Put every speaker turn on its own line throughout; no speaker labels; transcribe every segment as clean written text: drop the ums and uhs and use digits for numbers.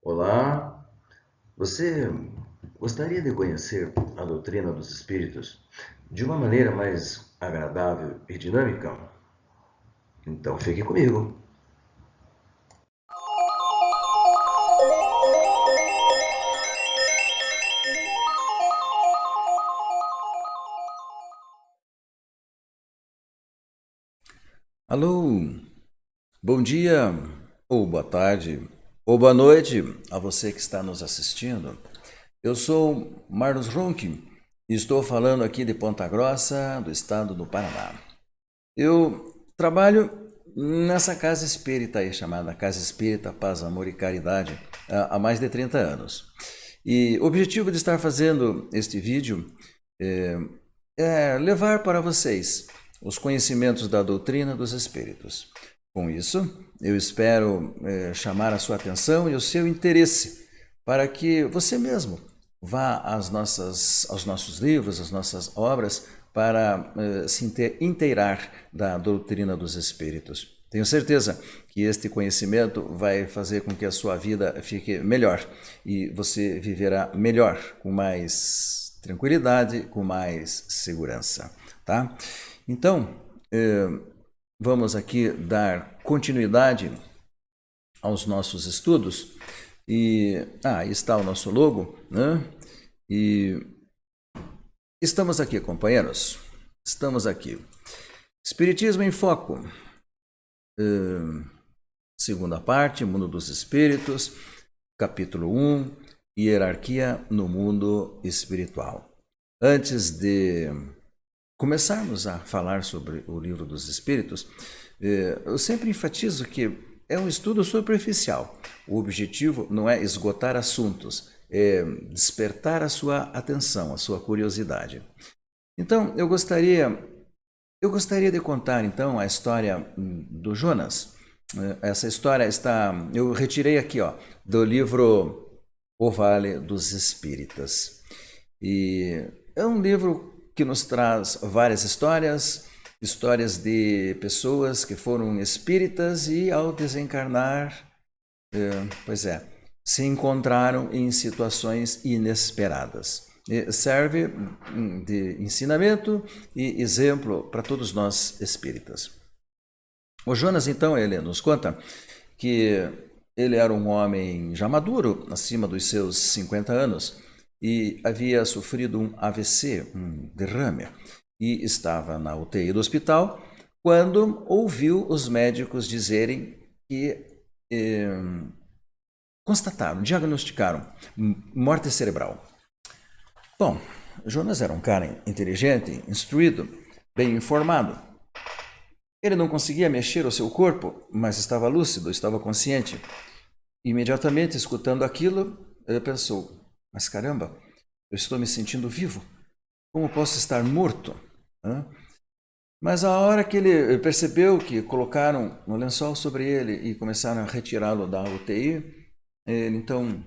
Olá, você gostaria de conhecer a doutrina dos espíritos de uma maneira mais agradável e dinâmica? Então fique comigo.
Alô, bom dia, ou boa tarde, ou boa noite a você que está nos assistindo. Eu sou Marlos Ronque e estou falando aqui de Ponta Grossa, do estado do Paraná. Eu trabalho nessa casa espírita aí, chamada Casa Espírita Paz, Amor e Caridade, há mais de 30 anos. E o objetivo de estar fazendo este vídeo é, é levar para vocês os conhecimentos da doutrina dos espíritos. Com isso, eu espero chamar a sua atenção e o seu interesse para que você mesmo vá aos nossos livros, às nossas obras, para se inteirar da doutrina dos espíritos. Tenho certeza que este conhecimento vai fazer com que a sua vida fique melhor e você viverá melhor, com mais tranquilidade, com mais segurança, tá? Então, vamos aqui dar continuidade aos nossos estudos e aí está o nosso logo, né? E estamos aqui, companheiros. Estamos aqui. Espiritismo em Foco. Segunda parte, Mundo dos Espíritos, capítulo 1, Hierarquia no Mundo Espiritual. Antes de começarmos a falar sobre o Livro dos Espíritos, eu sempre enfatizo que é um estudo superficial. O objetivo não é esgotar assuntos, é despertar a sua atenção, a sua curiosidade. Então, eu gostaria de contar então a história do Jonas. Essa história eu retirei aqui, ó, do livro O Vale dos Espíritas. E é um livro que nos traz várias histórias, histórias de pessoas que foram espíritas e ao desencarnar, pois é, se encontraram em situações inesperadas. E serve de ensinamento e exemplo para todos nós espíritas. O Jonas, então, ele nos conta que ele era um homem já maduro, acima dos seus 50 anos, e havia sofrido um AVC, um derrame, e estava na UTI do hospital quando ouviu os médicos dizerem que constataram, diagnosticaram morte cerebral. Bom, Jonas era um cara inteligente, instruído, bem informado. Ele não conseguia mexer o seu corpo, mas estava lúcido, estava consciente. Imediatamente, escutando aquilo, ele pensou: mas caramba, eu estou me sentindo vivo. Como posso estar morto? Mas a hora que ele percebeu que colocaram um lençol sobre ele e começaram a retirá-lo da UTI, ele então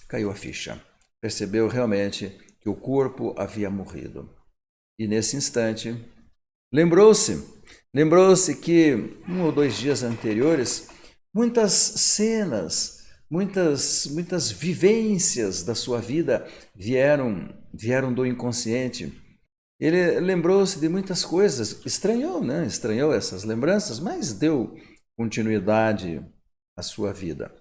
caiu a ficha. Percebeu realmente que o corpo havia morrido. E nesse instante, lembrou-se, lembrou-se que 1 ou 2 dias anteriores, muitas cenas, muitas vivências da sua vida vieram do inconsciente. Ele lembrou-se de muitas coisas, estranhou, né? Estranhou essas lembranças, mas deu continuidade à sua vida.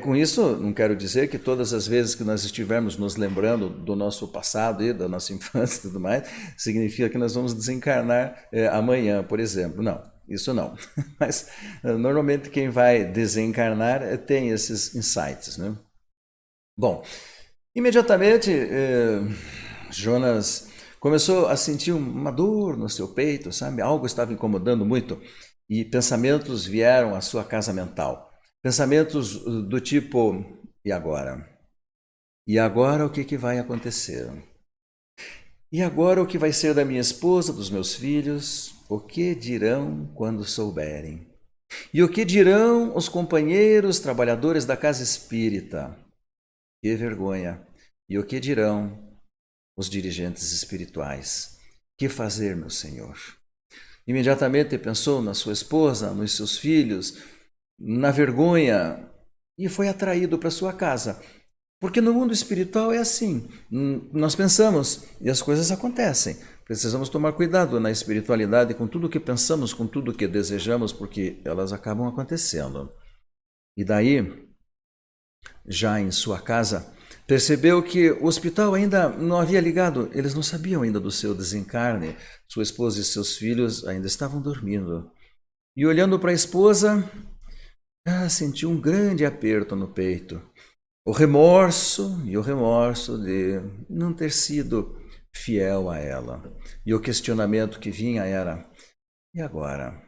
Com isso, não quero dizer que todas as vezes que nós estivermos nos lembrando do nosso passado e da nossa infância e tudo mais, significa que nós vamos desencarnar amanhã, por exemplo. Não, isso não. Mas normalmente quem vai desencarnar tem esses insights, né? Bom, imediatamente Jonas começou a sentir uma dor no seu peito, sabe? Algo estava incomodando muito e pensamentos vieram à sua casa mental. Pensamentos do tipo: e agora? E agora o que vai acontecer? E agora o que vai ser da minha esposa, dos meus filhos? O que dirão quando souberem? E o que dirão os companheiros trabalhadores da casa espírita? Que vergonha! E o que dirão os dirigentes espirituais? Que fazer, meu Senhor? Imediatamente pensou na sua esposa, nos seus filhos, na vergonha e foi atraído para sua casa. Porque no mundo espiritual é assim, nós pensamos e as coisas acontecem. Precisamos tomar cuidado na espiritualidade com tudo que pensamos, com tudo que desejamos, porque elas acabam acontecendo. E daí, já em sua casa, percebeu que o hospital ainda não havia ligado, eles não sabiam ainda do seu desencarne, sua esposa e seus filhos ainda estavam dormindo. E olhando para a esposa, sentiu um grande aperto no peito. O remorso de não ter sido fiel a ela. E o questionamento que vinha era: e agora?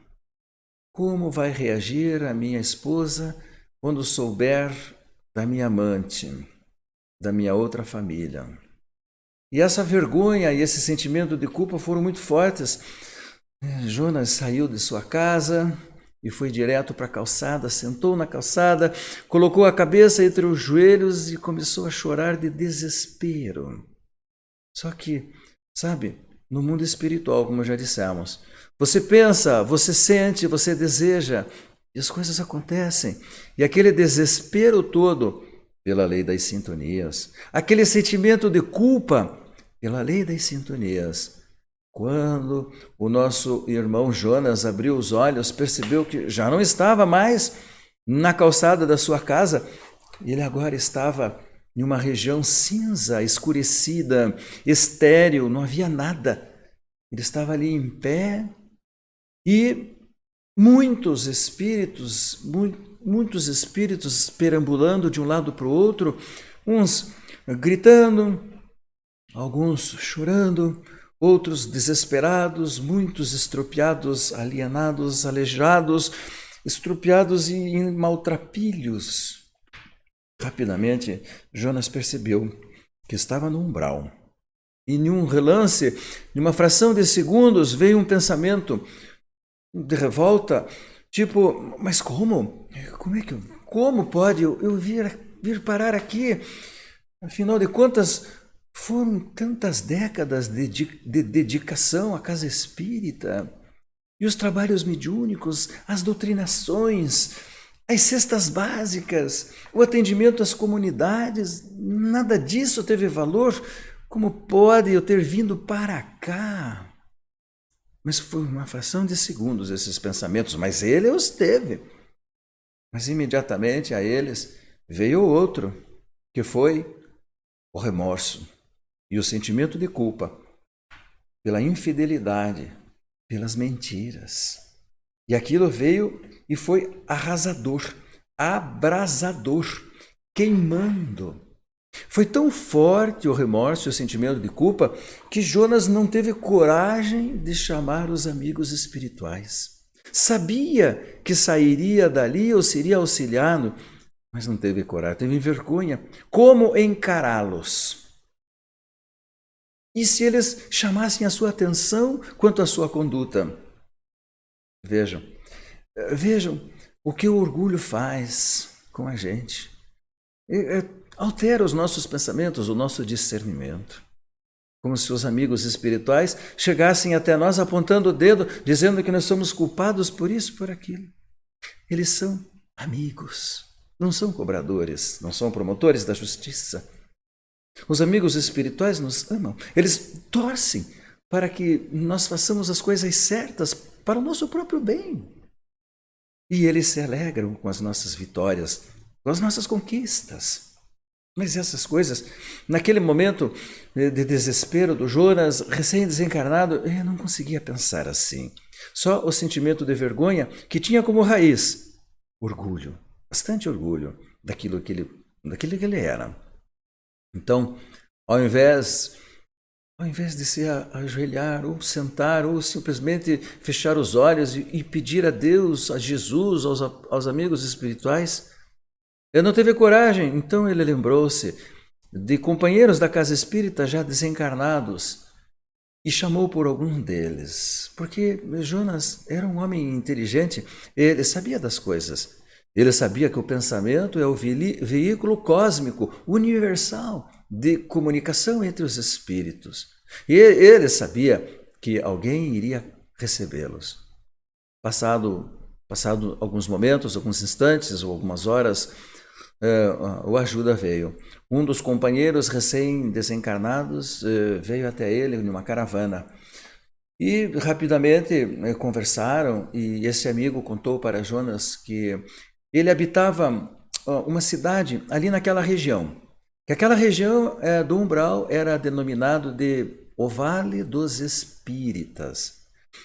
Como vai reagir a minha esposa quando souber da minha amante, da minha outra família? E essa vergonha e esse sentimento de culpa foram muito fortes. Jonas saiu de sua casa e foi direto para a calçada, sentou na calçada, colocou a cabeça entre os joelhos e começou a chorar de desespero. Só que, sabe, no mundo espiritual, como já dissemos, você pensa, você sente, você deseja, e as coisas acontecem. E aquele desespero todo, pela lei das sintonias, aquele sentimento de culpa, pela lei das sintonias. Quando o nosso irmão Jonas abriu os olhos, percebeu que já não estava mais na calçada da sua casa, ele agora estava em uma região cinza, escurecida, estéril, não havia nada. Ele estava ali em pé e muitos espíritos perambulando de um lado para o outro, uns gritando, alguns chorando, outros desesperados, muitos estropiados, alienados, aleijados, estropiados e em maltrapilhos. Rapidamente, Jonas percebeu que estava no umbral. E em um relance, em uma fração de segundos, veio um pensamento de revolta, tipo, mas como? Como pode eu vir parar aqui? Afinal de contas, foram tantas décadas de dedicação à casa espírita, e os trabalhos mediúnicos, as doutrinações, as cestas básicas, o atendimento às comunidades, nada disso teve valor. Como pode eu ter vindo para cá? Mas foi uma fração de segundos esses pensamentos, mas ele os teve. Mas imediatamente a eles veio outro, que foi o remorso e o sentimento de culpa pela infidelidade, pelas mentiras. E aquilo veio e foi arrasador, abrasador, queimando. Foi tão forte o remorso e o sentimento de culpa que Jonas não teve coragem de chamar os amigos espirituais. Sabia que sairia dali ou seria auxiliado, mas não teve coragem, teve vergonha. Como encará-los? E se eles chamassem a sua atenção quanto à sua conduta? Vejam o que o orgulho faz com a gente. Altera os nossos pensamentos, o nosso discernimento. Como se os amigos espirituais chegassem até nós apontando o dedo, dizendo que nós somos culpados por isso, por aquilo. Eles são amigos, não são cobradores, não são promotores da justiça. Os amigos espirituais nos amam, eles torcem para que nós façamos as coisas certas para o nosso próprio bem. E eles se alegram com as nossas vitórias, com as nossas conquistas. Mas essas coisas, naquele momento de desespero do Jonas, recém-desencarnado, eu não conseguia pensar assim. Só o sentimento de vergonha que tinha como raiz orgulho, bastante orgulho daquilo que ele era. Então, ao invés de se ajoelhar, ou sentar, ou simplesmente fechar os olhos e pedir a Deus, a Jesus, aos amigos espirituais, ele não teve coragem. Então ele lembrou-se de companheiros da casa espírita já desencarnados e chamou por algum deles, porque Jonas era um homem inteligente, ele sabia das coisas. Ele sabia que o pensamento é o veículo cósmico, universal, de comunicação entre os espíritos. E ele sabia que alguém iria recebê-los. Passado alguns momentos, alguns instantes ou algumas horas, o ajuda veio. Um dos companheiros recém-desencarnados veio até ele em uma caravana. E rapidamente conversaram, e esse amigo contou para Jonas que ele habitava uma cidade ali naquela região. Que aquela região do umbral era denominado de o Vale dos Espíritas.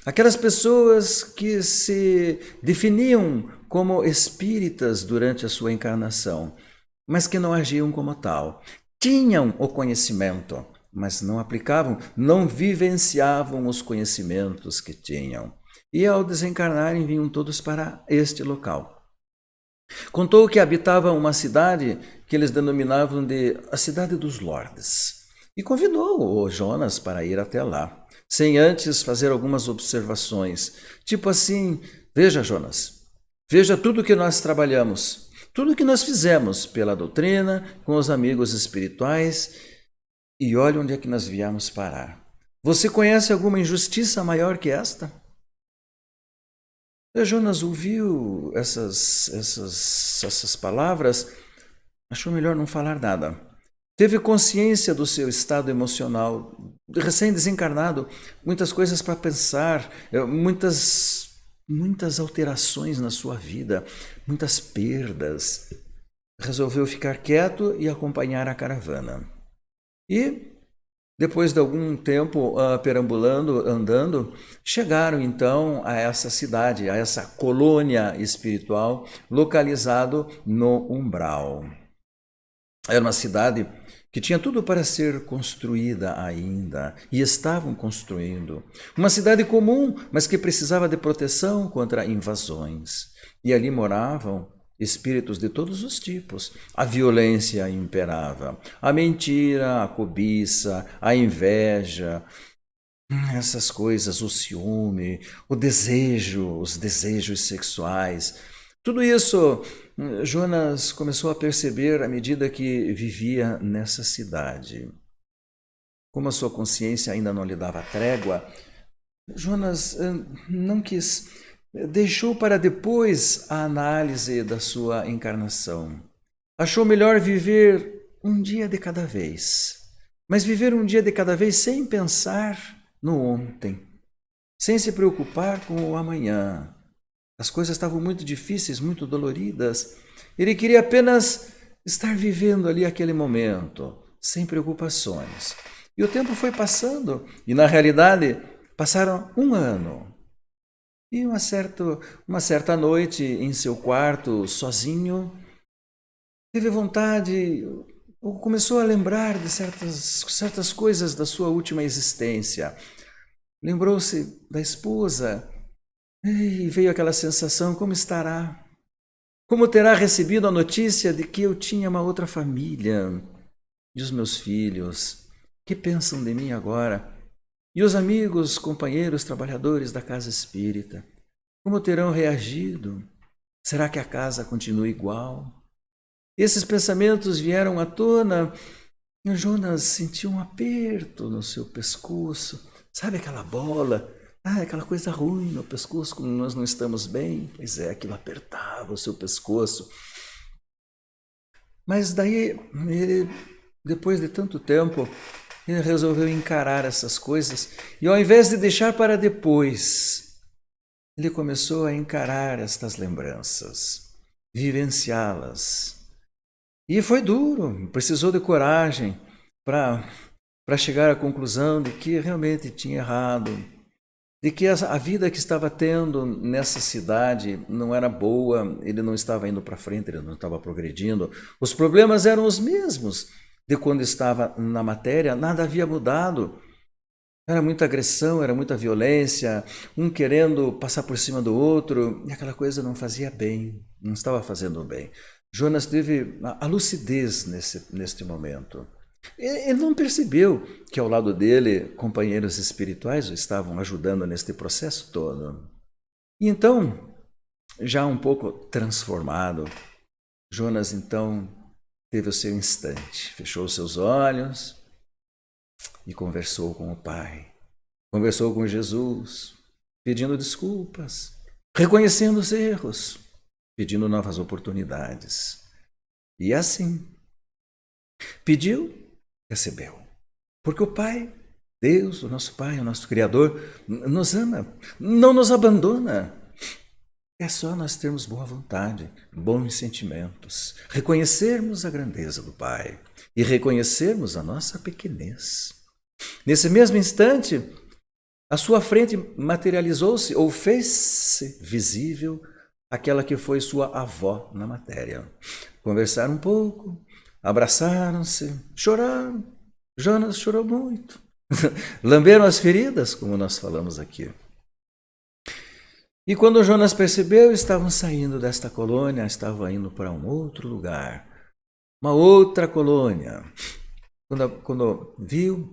Aquelas pessoas que se definiam como espíritas durante a sua encarnação, mas que não agiam como tal. Tinham o conhecimento, mas não aplicavam, não vivenciavam os conhecimentos que tinham. E ao desencarnarem, vinham todos para este local. Contou que habitava uma cidade que eles denominavam de a Cidade dos Lordes. E convidou o Jonas para ir até lá, sem antes fazer algumas observações. Tipo assim, veja Jonas, veja tudo que nós trabalhamos, tudo que nós fizemos pela doutrina, com os amigos espirituais, e olha onde é que nós viemos parar. Você conhece alguma injustiça maior que esta? E Jonas ouviu essas palavras, achou melhor não falar nada. Teve consciência do seu estado emocional, recém-desencarnado, muitas coisas para pensar, muitas alterações na sua vida, muitas perdas. Resolveu ficar quieto e acompanhar a caravana. E depois de algum tempo perambulando, andando, chegaram então a essa cidade, a essa colônia espiritual localizado no umbral. Era uma cidade que tinha tudo para ser construída ainda, e estavam construindo. Uma cidade comum, mas que precisava de proteção contra invasões. E ali moravam espíritos de todos os tipos. A violência imperava, a mentira, a cobiça, a inveja, essas coisas, o ciúme, o desejo, os desejos sexuais. Tudo isso Jonas começou a perceber à medida que vivia nessa cidade. Como a sua consciência ainda não lhe dava trégua, Jonas não quis, deixou para depois a análise da sua encarnação. Achou melhor viver um dia de cada vez, mas viver um dia de cada vez sem pensar no ontem, sem se preocupar com o amanhã. As coisas estavam muito difíceis, muito doloridas. Ele queria apenas estar vivendo ali aquele momento, sem preocupações. E o tempo foi passando, e na realidade passaram um ano. E uma certa noite, em seu quarto, sozinho, teve vontade, ou começou a lembrar de certas coisas da sua última existência. Lembrou-se da esposa, e veio aquela sensação, como estará? Como terá recebido a notícia de que eu tinha uma outra família? E os meus filhos, que pensam de mim agora? E os amigos, companheiros, trabalhadores da casa espírita, como terão reagido? Será que a casa continua igual? Esses pensamentos vieram à tona e Jonas sentiu um aperto no seu pescoço. Sabe aquela bola? Aquela coisa ruim no pescoço, quando nós não estamos bem. Pois é, aquilo apertava o seu pescoço. Mas daí, depois de tanto tempo, ele resolveu encarar essas coisas. E ao invés de deixar para depois, ele começou a encarar estas lembranças, vivenciá-las. E foi duro, precisou de coragem para chegar à conclusão de que realmente tinha errado, de que a vida que estava tendo nessa cidade não era boa, ele não estava indo para frente, ele não estava progredindo. Os problemas eram os mesmos de quando estava na matéria, nada havia mudado. Era muita agressão, era muita violência, um querendo passar por cima do outro, e aquela coisa não fazia bem, não estava fazendo bem. Jonas teve a lucidez neste momento. Ele não percebeu que ao lado dele companheiros espirituais o estavam ajudando neste processo todo. E então, já um pouco transformado, Jonas então teve o seu instante, fechou os seus olhos e conversou com o Pai. Conversou com Jesus, pedindo desculpas, reconhecendo os erros, pedindo novas oportunidades. E assim, pediu, recebeu. Porque o Pai, Deus, o nosso Pai, o nosso Criador, nos ama, não nos abandona. É só nós termos boa vontade, bons sentimentos, reconhecermos a grandeza do Pai e reconhecermos a nossa pequenez. Nesse mesmo instante, à sua frente materializou-se ou fez-se visível aquela que foi sua avó na matéria. Conversaram um pouco, abraçaram-se, choraram. Jonas chorou muito. Lamberam as feridas, como nós falamos aqui. E quando Jonas percebeu, estavam saindo desta colônia, estavam indo para um outro lugar, uma outra colônia. Quando viu,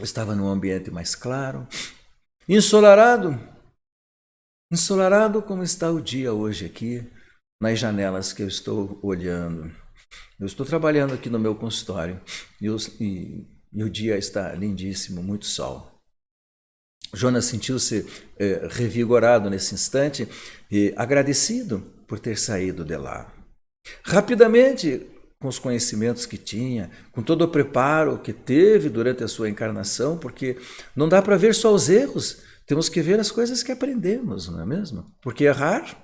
estava num ambiente mais claro, ensolarado como está o dia hoje aqui, nas janelas que eu estou olhando. Eu estou trabalhando aqui no meu consultório e o dia está lindíssimo, muito sol. Jonas sentiu-se revigorado nesse instante e agradecido por ter saído de lá. Rapidamente, com os conhecimentos que tinha, com todo o preparo que teve durante a sua encarnação, porque não dá para ver só os erros, temos que ver as coisas que aprendemos, não é mesmo? Porque errar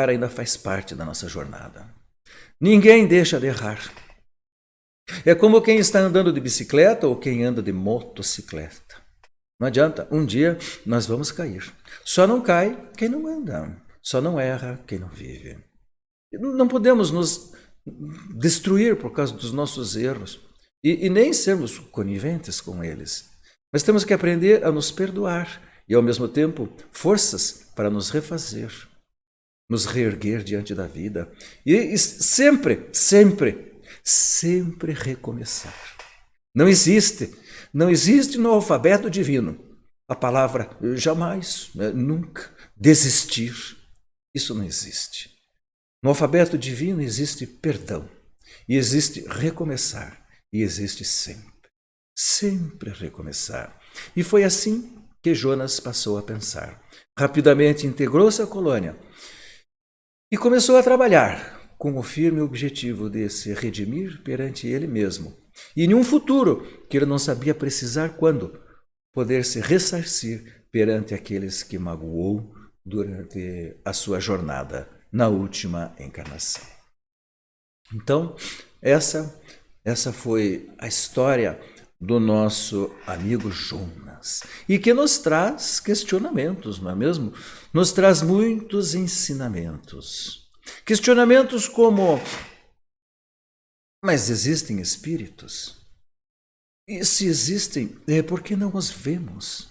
ainda faz parte da nossa jornada. Ninguém deixa de errar. É como quem está andando de bicicleta ou quem anda de motocicleta. Não adianta, um dia nós vamos cair. Só não cai quem não anda, só não erra quem não vive. Não podemos nos destruir por causa dos nossos erros e nem sermos coniventes com eles. Mas temos que aprender a nos perdoar e, ao mesmo tempo, forças para nos refazer, nos reerguer diante da vida e sempre recomeçar. Não existe no alfabeto divino a palavra jamais, nunca, desistir. Isso não existe. No alfabeto divino existe perdão, e existe recomeçar, e existe sempre recomeçar. E foi assim que Jonas passou a pensar. Rapidamente integrou-se à colônia e começou a trabalhar com o firme objetivo de se redimir perante ele mesmo. E em um futuro que ele não sabia precisar quando, poder se ressarcir perante aqueles que magoou durante a sua jornada na última encarnação. Então, essa foi a história do nosso amigo Jonas, e que nos traz questionamentos, não é mesmo? Nos traz muitos ensinamentos. Questionamentos como: mas existem espíritos? E se existem, por que não os vemos?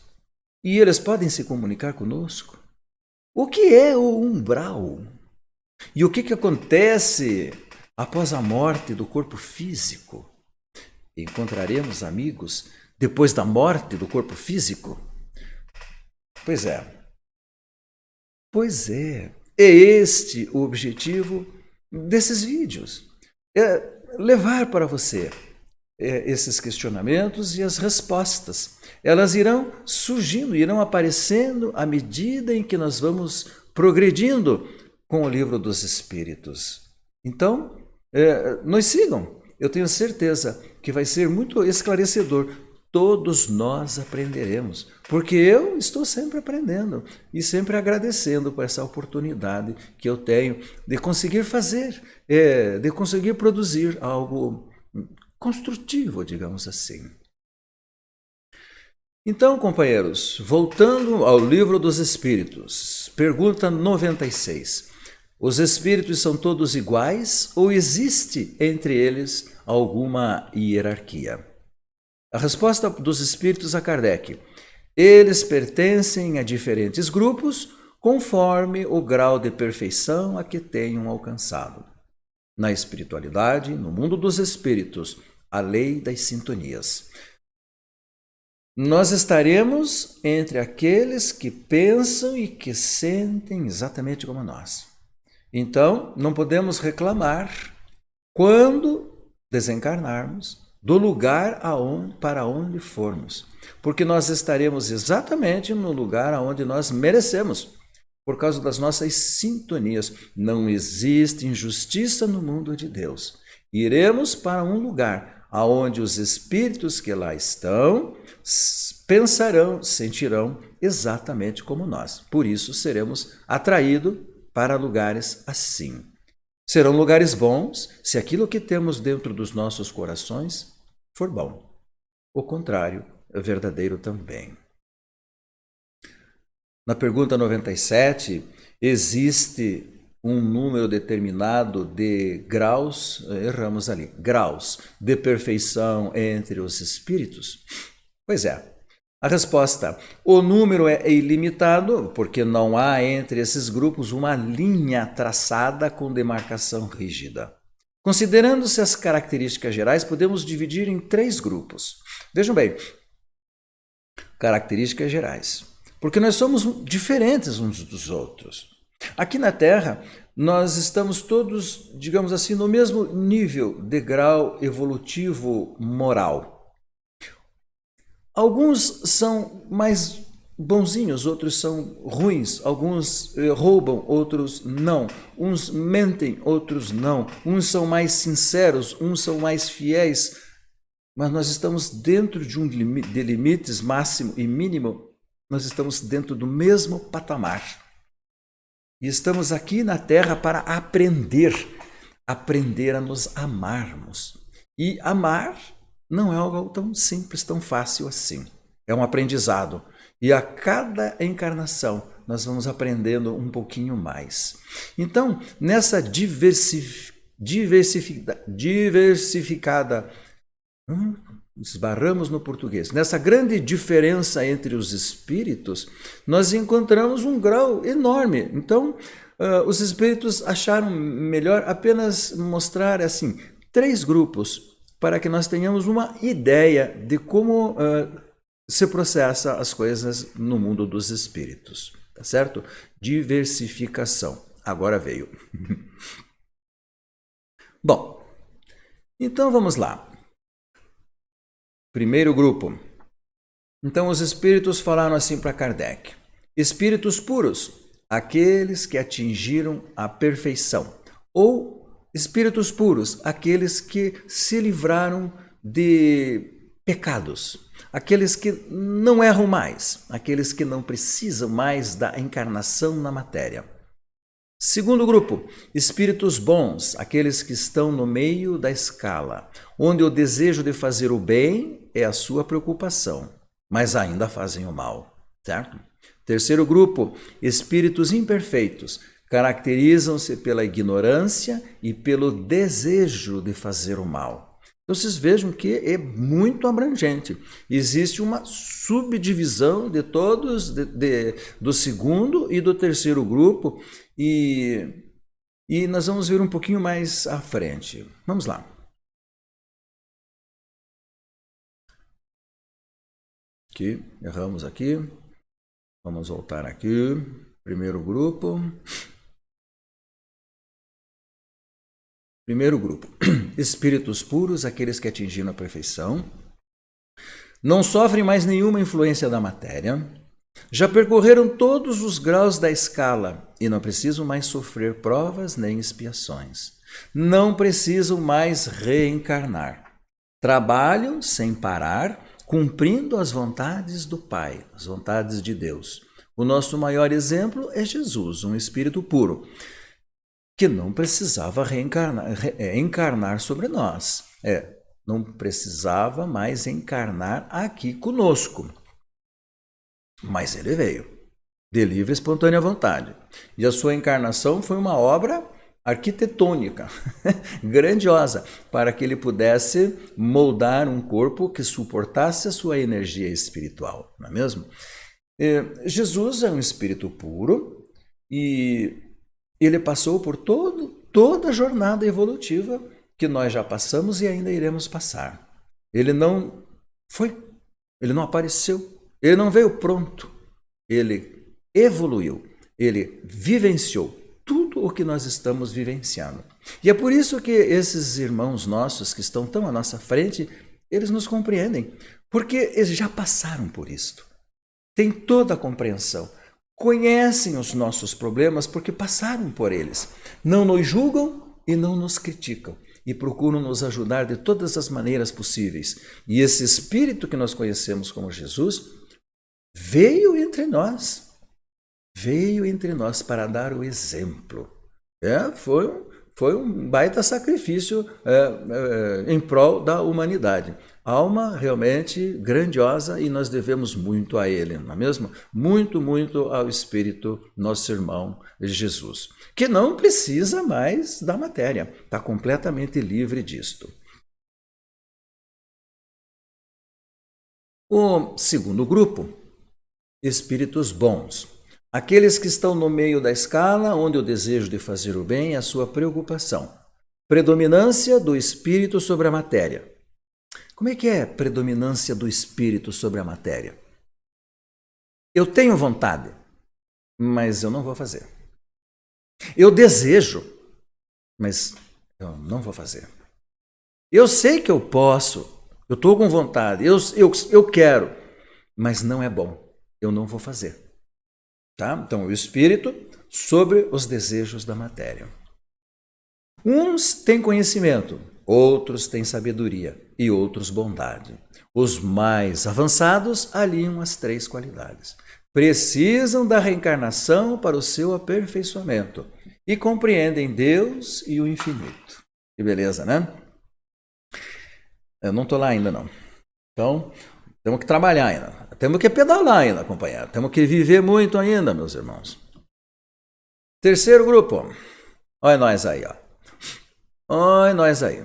E eles podem se comunicar conosco? O que é o umbral? E o que acontece após a morte do corpo físico? Encontraremos amigos depois da morte do corpo físico? Pois é. É este o objetivo desses vídeos. É levar para você esses questionamentos e as respostas. Elas irão surgindo, irão aparecendo à medida em que nós vamos progredindo com o Livro dos Espíritos. Então, nos sigam. Eu tenho certeza que vai ser muito esclarecedor. Todos nós aprenderemos, porque eu estou sempre aprendendo e sempre agradecendo por essa oportunidade que eu tenho de conseguir fazer, de conseguir produzir algo construtivo, digamos assim. Então, companheiros, voltando ao Livro dos Espíritos, pergunta 96. Os espíritos são todos iguais ou existe entre eles alguma hierarquia? A resposta dos espíritos a Kardec: eles pertencem a diferentes grupos conforme o grau de perfeição a que tenham alcançado. Na espiritualidade, no mundo dos espíritos, a lei das sintonias. Nós estaremos entre aqueles que pensam e que sentem exatamente como nós. Então, não podemos reclamar quando desencarnarmos do lugar para onde formos, porque nós estaremos exatamente no lugar aonde nós merecemos. por causa das nossas sintonias. Não existe injustiça no mundo de Deus. Iremos para um lugar onde os espíritos que lá estão pensarão, sentirão exatamente como nós. Por isso seremos atraídos para lugares assim. Serão lugares bons se aquilo que temos dentro dos nossos corações for bom. O contrário é verdadeiro também. Na pergunta 97, existe um número determinado de graus, erramos ali, graus de perfeição entre os espíritos? Pois é. A resposta: o número é ilimitado, porque não há entre esses grupos uma linha traçada com demarcação rígida. Considerando-se as características gerais, podemos dividir em 3 grupos. Vejam bem, características gerais, porque nós somos diferentes uns dos outros. Aqui na Terra, nós estamos todos, digamos assim, no mesmo nível de grau evolutivo moral. Alguns são mais bonzinhos, outros são ruins. Alguns roubam, outros não. Uns mentem, outros não. Uns são mais sinceros, uns são mais fiéis. Mas nós estamos dentro de limites máximo e mínimo. Nós estamos dentro do mesmo patamar. E estamos aqui na Terra para aprender a nos amarmos. E amar não é algo tão simples, tão fácil assim. É um aprendizado. E a cada encarnação nós vamos aprendendo um pouquinho mais. Então, nessa diversificada, esbarramos no português, nessa grande diferença entre os espíritos, nós encontramos um grau enorme. Então, os espíritos acharam melhor apenas mostrar assim 3 grupos, para que nós tenhamos uma ideia de como se processa as coisas no mundo dos espíritos, tá certo? Diversificação. Agora veio. Bom, então vamos lá. Primeiro grupo. Então os espíritos falaram assim para Kardec: espíritos puros, aqueles que atingiram a perfeição, ou espíritos puros, aqueles que se livraram de pecados, aqueles que não erram mais, aqueles que não precisam mais da encarnação na matéria. Segundo grupo, espíritos bons, aqueles que estão no meio da escala, onde o desejo de fazer o bem é a sua preocupação, mas ainda fazem o mal, certo? Terceiro grupo, espíritos imperfeitos, caracterizam-se pela ignorância e pelo desejo de fazer o mal. Então, vocês vejam que é muito abrangente. Existe uma subdivisão de todos, do segundo e do terceiro grupo, e nós vamos ver um pouquinho mais à frente. Vamos lá. Aqui, erramos aqui. Vamos voltar aqui. Primeiro grupo. Primeiro grupo, espíritos puros, aqueles que atingiram a perfeição, não sofrem mais nenhuma influência da matéria, já percorreram todos os graus da escala e não precisam mais sofrer provas nem expiações. Não precisam mais reencarnar. Trabalham sem parar, cumprindo as vontades do Pai, as vontades de Deus. O nosso maior exemplo é Jesus, um espírito puro, que não precisava encarnar sobre nós. Não precisava mais encarnar aqui conosco. Mas ele veio, de livre e espontânea vontade. E a sua encarnação foi uma obra arquitetônica, grandiosa, para que ele pudesse moldar um corpo que suportasse a sua energia espiritual, não é mesmo? Jesus é um espírito puro e ele passou por toda a jornada evolutiva que nós já passamos e ainda iremos passar. Ele não apareceu, ele não veio pronto, ele evoluiu, ele vivenciou tudo o que nós estamos vivenciando. E é por isso que esses irmãos nossos que estão tão à nossa frente, eles nos compreendem, porque eles já passaram por isto. Tem toda a compreensão. conhecem os nossos problemas porque passaram por eles. Não nos julgam e não nos criticam. E procuram nos ajudar de todas as maneiras possíveis. E esse Espírito que nós conhecemos como Jesus veio entre nós para dar o exemplo. Foi um baita sacrifício em prol da humanidade. Alma realmente grandiosa e nós devemos muito a ele, não é mesmo? Muito, muito ao Espírito, nosso irmão Jesus, que não precisa mais da matéria, está completamente livre disto. O segundo grupo, espíritos bons. Aqueles que estão no meio da escala, onde o desejo de fazer o bem é a sua preocupação. Predominância do espírito sobre a matéria. Como é que é predominância do espírito sobre a matéria? Eu tenho vontade, mas eu não vou fazer. Eu desejo, mas eu não vou fazer. Eu sei que eu posso, eu estou com vontade, eu quero, mas não é bom, eu não vou fazer. Tá? Então, o espírito sobre os desejos da matéria. Uns têm conhecimento, outros têm sabedoria e outros bondade. Os mais avançados aliam as três qualidades. Precisam da reencarnação para o seu aperfeiçoamento e compreendem Deus e o infinito. Que beleza, né? Eu não estou lá ainda, não. Então, temos que trabalhar ainda. Temos que pedalar ainda, companheiro. Temos que viver muito ainda, meus irmãos. Terceiro grupo. Olha nós aí, ó. Olha nós aí.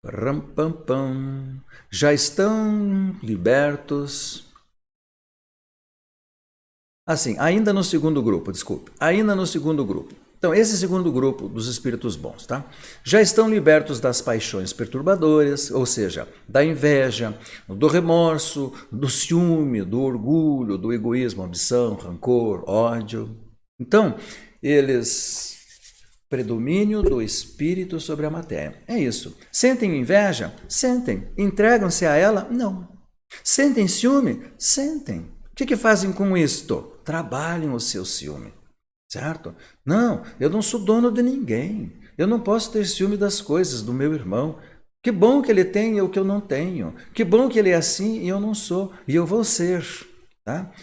Ram, pam, pam. Já estão libertos. Assim, ainda no segundo grupo, desculpe. Ainda no segundo grupo. Então, esse segundo grupo dos espíritos bons, tá? Já estão libertos das paixões perturbadoras, ou seja, da inveja, do remorso, do ciúme, do orgulho, do egoísmo, ambição, rancor, ódio. Então, eles predomínio do espírito sobre a matéria. É isso. Sentem inveja? Sentem. Entregam-se a ela? Não. Sentem ciúme? Sentem. O que fazem com isto? Trabalham o seu ciúme. Certo? Não, eu não sou dono de ninguém. Eu não posso ter ciúme das coisas do meu irmão. Que bom que ele tem o que eu não tenho. Que bom que ele é assim e eu não sou. E eu vou ser. Tá?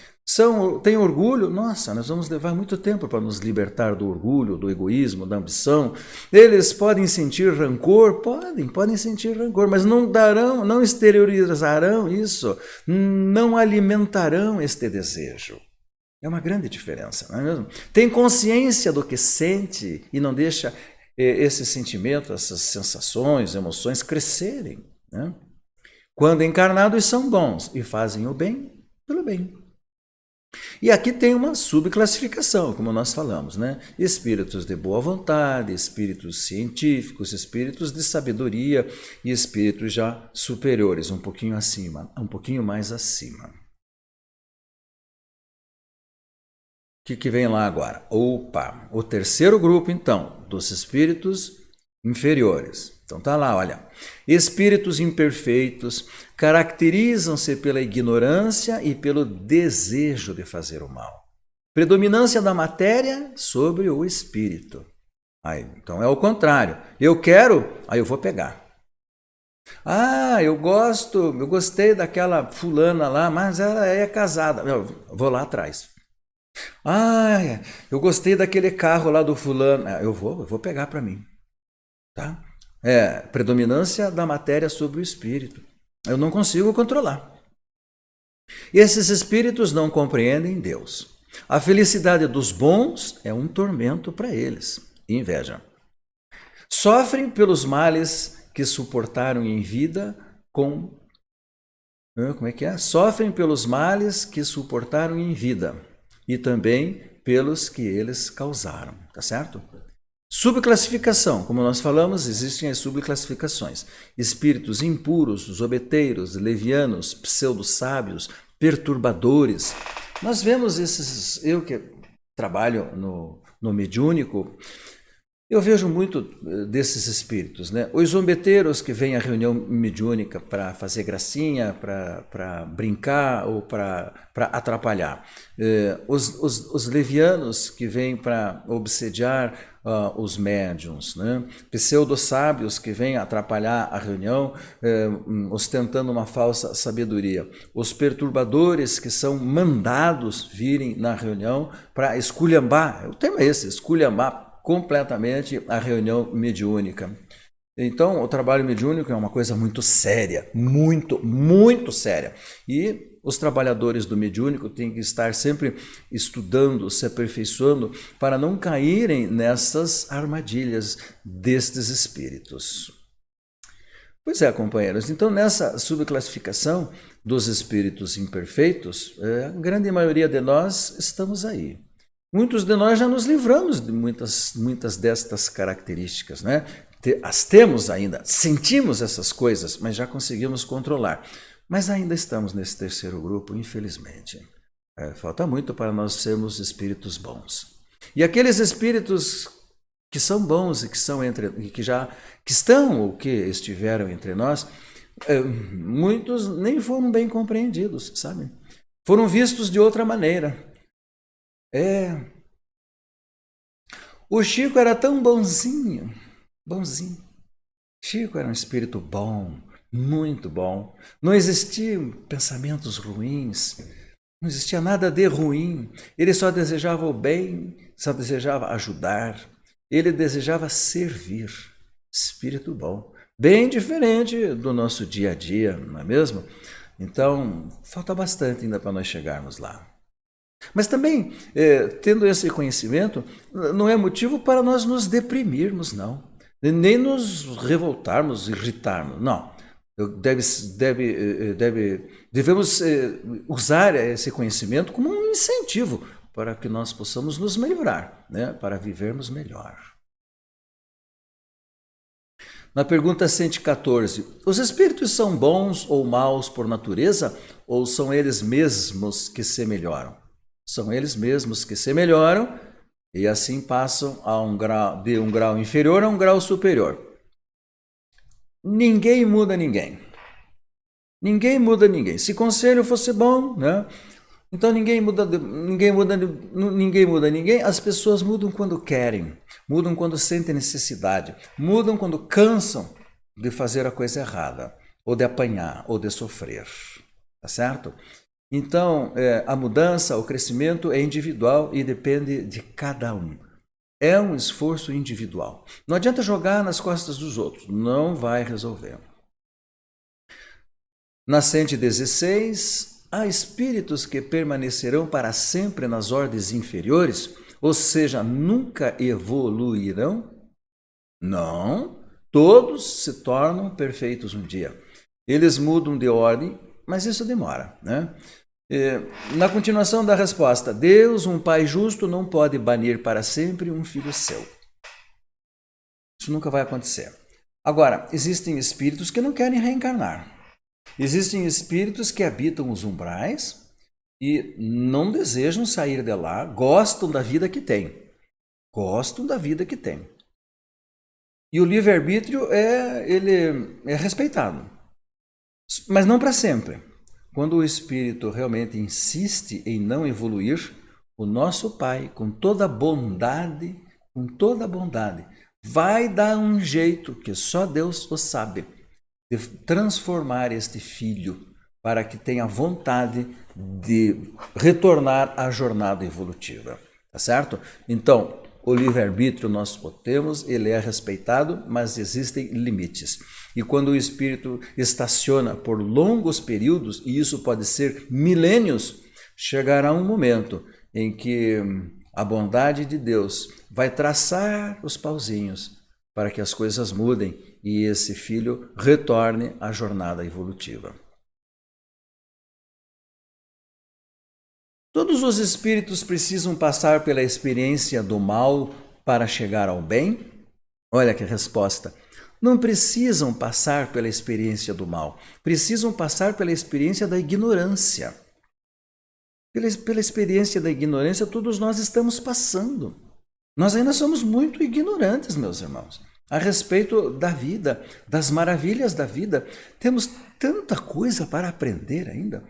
Tem orgulho? Nossa, nós vamos levar muito tempo para nos libertar do orgulho, do egoísmo, da ambição. Eles podem sentir rancor? Podem sentir rancor, mas não exteriorizarão isso. Não alimentarão este desejo. É uma grande diferença, não é mesmo? Tem consciência do que sente e não deixa esses sentimentos, essas sensações, emoções crescerem. Né? Quando encarnados são bons e fazem o bem pelo bem. E aqui tem uma subclassificação, como nós falamos, né? Espíritos de boa vontade, espíritos científicos, espíritos de sabedoria e espíritos já superiores, um pouquinho acima, um pouquinho mais acima. O que vem lá agora? Opa, o terceiro grupo, então, dos espíritos inferiores. Então tá lá, olha. Espíritos imperfeitos caracterizam-se pela ignorância e pelo desejo de fazer o mal. Predominância da matéria sobre o espírito. Aí, então é o contrário. Eu quero, aí eu vou pegar. Ah, eu gostei daquela fulana lá, mas ela é casada. Eu vou lá atrás. Ah, eu gostei daquele carro lá do fulano. Eu vou pegar para mim. Tá? Predominância da matéria sobre o espírito. Eu não consigo controlar. E esses espíritos não compreendem Deus. A felicidade dos bons é um tormento para eles. Inveja. Sofrem pelos males que suportaram em vida com... Como é que é? Sofrem pelos males que suportaram em vida. E também pelos que eles causaram, tá certo? Subclassificação, como nós falamos, existem as subclassificações. Espíritos impuros, zombeteiros, levianos, pseudo-sábios, perturbadores. Nós vemos esses, eu que trabalho no mediúnico, Eu vejo muito desses espíritos, né? Os zombeteiros que vêm à reunião mediúnica para fazer gracinha, para brincar ou para atrapalhar. Os levianos que vêm para obsediar os médiuns, né? Pseudo-sábios que vêm atrapalhar a reunião, ostentando uma falsa sabedoria. Os perturbadores que são mandados virem na reunião para esculhambar, o tema é esse, esculhambar completamente a reunião mediúnica. Então, o trabalho mediúnico é uma coisa muito séria, muito séria. E os trabalhadores do mediúnico têm que estar sempre estudando, se aperfeiçoando, para não caírem nessas armadilhas destes espíritos. Pois é, companheiros, então nessa subclassificação dos espíritos imperfeitos, a grande maioria de nós estamos aí. Muitos de nós já nos livramos de muitas destas características, né? As temos ainda, sentimos essas coisas, mas já conseguimos controlar. Mas ainda estamos nesse terceiro grupo, infelizmente. Falta muito para nós sermos espíritos bons. E aqueles espíritos que são bons e que estão ou que estiveram entre nós, muitos nem foram bem compreendidos, sabe? Foram vistos de outra maneira. O Chico era tão bonzinho. Chico era um espírito bom, muito bom. Não existiam pensamentos ruins, não existia nada de ruim. Ele só desejava o bem, só desejava ajudar. Ele desejava servir. Espírito bom. Bem diferente do nosso dia a dia, não é mesmo? Então, falta bastante ainda para nós chegarmos lá. Mas também, tendo esse conhecimento, não é motivo para nós nos deprimirmos, não. Nem nos revoltarmos, irritarmos, não. Devemos usar esse conhecimento como um incentivo para que nós possamos nos melhorar, né? Para vivermos melhor. Na pergunta 114, os espíritos são bons ou maus por natureza, ou são eles mesmos que se melhoram? São eles mesmos que se melhoram e assim passam de um grau inferior a um grau superior. Ninguém muda ninguém. Ninguém muda ninguém. Se conselho fosse bom, né? Então ninguém muda ninguém. As pessoas mudam quando querem, mudam quando sentem necessidade, mudam quando cansam de fazer a coisa errada, ou de apanhar, ou de sofrer. Tá certo? Então, a mudança, o crescimento é individual e depende de cada um. É um esforço individual. Não adianta jogar nas costas dos outros, não vai resolver. Nascente 16, há espíritos que permanecerão para sempre nas ordens inferiores, ou seja, nunca evoluirão? Não, todos se tornam perfeitos um dia. Eles mudam de ordem, mas isso demora, né? Na continuação da resposta, Deus, um Pai justo, não pode banir para sempre um filho seu. Isso nunca vai acontecer. Agora, existem espíritos que não querem reencarnar. Existem espíritos que habitam os umbrais e não desejam sair de lá, gostam da vida que têm. E o livre-arbítrio ele é respeitado, mas não para sempre. Quando o espírito realmente insiste em não evoluir, o nosso Pai, com toda bondade, vai dar um jeito, que só Deus o sabe, de transformar este filho para que tenha vontade de retornar à jornada evolutiva. Tá certo? Então, o livre-arbítrio nós temos, ele é respeitado, mas existem limites. E quando o espírito estaciona por longos períodos, e isso pode ser milênios, chegará um momento em que a bondade de Deus vai traçar os pauzinhos para que as coisas mudem e esse filho retorne à jornada evolutiva. Todos os espíritos precisam passar pela experiência do mal para chegar ao bem? Olha que resposta. Não precisam passar pela experiência do mal, precisam passar pela experiência da ignorância. Pela experiência da ignorância, todos nós estamos passando. Nós ainda somos muito ignorantes, meus irmãos, a respeito da vida, das maravilhas da vida. Temos tanta coisa para aprender ainda.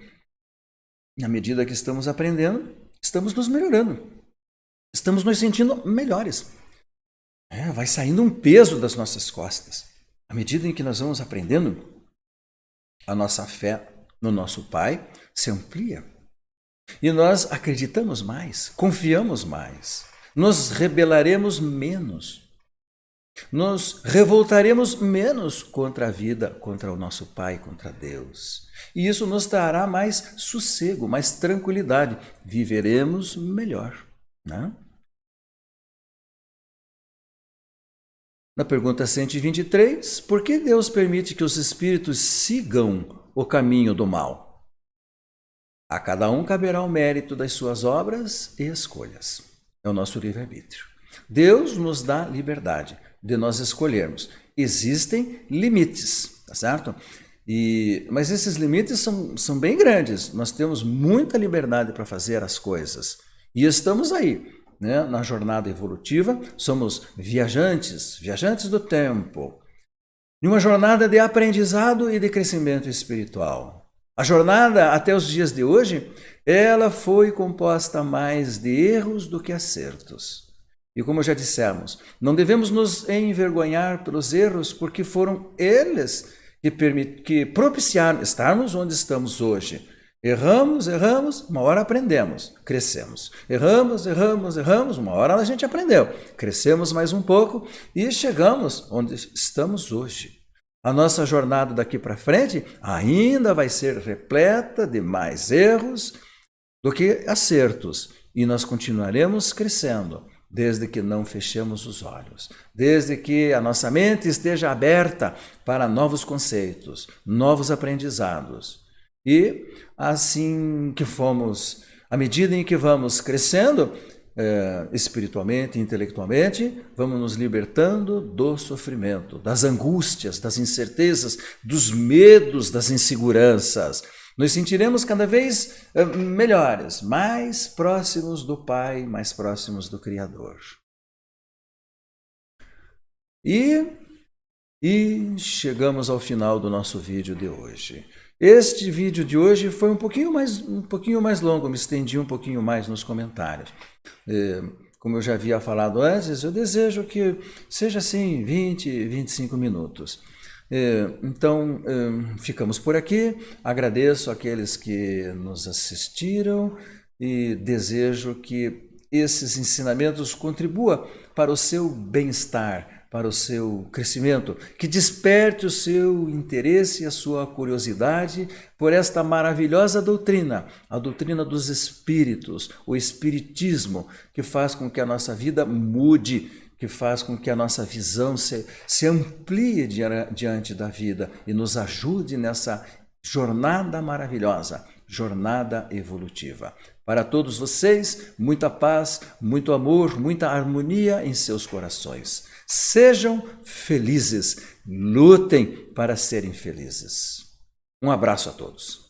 À medida que estamos aprendendo, estamos nos melhorando, estamos nos sentindo melhores. Vai saindo um peso das nossas costas. À medida em que nós vamos aprendendo, a nossa fé no nosso Pai se amplia. E nós acreditamos mais, confiamos mais, nos rebelaremos menos, nos revoltaremos menos contra a vida, contra o nosso Pai, contra Deus. E isso nos dará mais sossego, mais tranquilidade. Viveremos melhor, né? Na pergunta 123, por que Deus permite que os espíritos sigam o caminho do mal? A cada um caberá o mérito das suas obras e escolhas. É o nosso livre-arbítrio. Deus nos dá liberdade de nós escolhermos. Existem limites, tá certo? Mas esses limites são bem grandes. Nós temos muita liberdade para fazer as coisas. E estamos aí, né? Na jornada evolutiva, somos viajantes do tempo. Em uma jornada de aprendizado e de crescimento espiritual. A jornada até os dias de hoje, ela foi composta mais de erros do que acertos. E como já dissemos, não devemos nos envergonhar pelos erros, porque foram eles que propiciaram estarmos onde estamos hoje. Erramos, uma hora aprendemos, crescemos. Erramos, uma hora a gente aprendeu, crescemos mais um pouco e chegamos onde estamos hoje. A nossa jornada daqui para frente ainda vai ser repleta de mais erros do que acertos. E nós continuaremos crescendo, desde que não fechemos os olhos, desde que a nossa mente esteja aberta para novos conceitos, novos aprendizados. E assim que fomos, à medida em que vamos crescendo, espiritualmente, intelectualmente, vamos nos libertando do sofrimento, das angústias, das incertezas, dos medos, das inseguranças. Nos sentiremos cada vez melhores, mais próximos do Pai, mais próximos do Criador. E chegamos ao final do nosso vídeo de hoje. Este vídeo de hoje foi um pouquinho mais longo, me estendi um pouquinho mais nos comentários. Como eu já havia falado antes, eu desejo que seja assim 20, 25 minutos. Então, ficamos por aqui. Agradeço àqueles que nos assistiram e desejo que esses ensinamentos contribuam para o seu bem-estar, para o seu crescimento, que desperte o seu interesse e a sua curiosidade por esta maravilhosa doutrina, a doutrina dos espíritos, o espiritismo, que faz com que a nossa vida mude, que faz com que a nossa visão se amplie diante da vida e nos ajude nessa jornada maravilhosa, jornada evolutiva. Para todos vocês, muita paz, muito amor, muita harmonia em seus corações. Sejam felizes, lutem para serem felizes. Um abraço a todos.